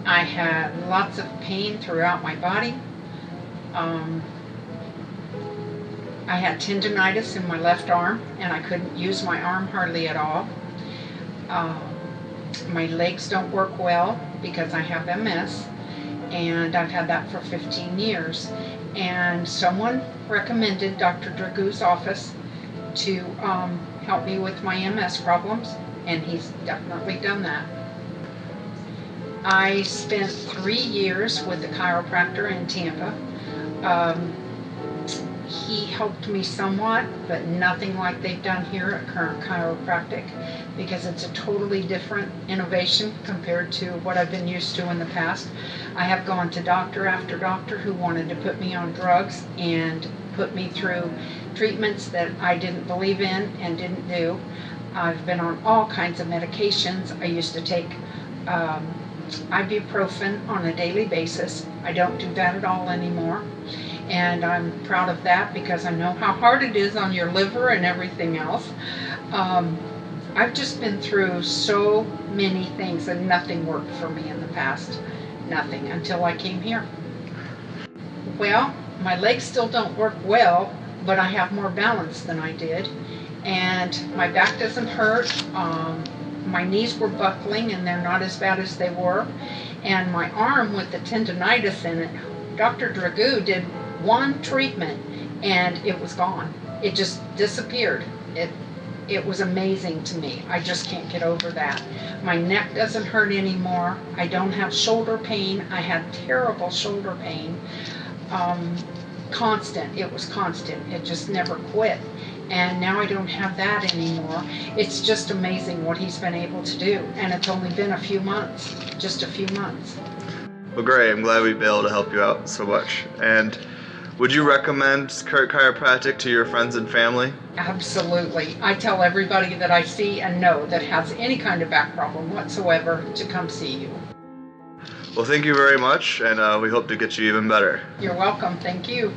I had lots of pain throughout my body. I had tendonitis in my left arm, and I couldn't use my arm hardly at all. My legs don't work well because I have MS, and I've had that for 15 years. And someone recommended Dr. Dragoo's office to help me with my MS problems, and he's definitely done that. I spent 3 years with a chiropractor in Tampa. He helped me somewhat, but nothing like they've done here at Current Chiropractic, because it's a totally different innovation compared to what I've been used to in the past. I have gone to doctor after doctor who wanted to put me on drugs and put me through treatments that I didn't believe in and didn't do. I've been on all kinds of medications. I used to take ibuprofen on a daily basis. I don't do that at all anymore. And I'm proud of that because I know how hard it is on your liver and everything else. I've just been through so many things, and nothing worked for me in the past. Nothing, until I came here. Well, my legs still don't work well, but I have more balance than I did. And my back doesn't hurt. My knees were buckling, and they're not as bad as they were. And my arm with the tendonitis in it, Dr. Dragoo did one treatment and it was gone. It just disappeared. It was amazing to me. I just can't get over that. My neck doesn't hurt anymore. I don't have shoulder pain. I had terrible shoulder pain. Constant. It was constant. It just never quit. And now I don't have that anymore. It's just amazing what he's been able to do. And it's only been a few months. Just a few months. Well, great. I'm glad we've been able to help you out so much. And would you recommend Current Chiropractic to your friends and family? Absolutely. I tell everybody that I see and know that has any kind of back problem whatsoever to come see you. Well, thank you very much, and we hope to get you even better. You're welcome. Thank you.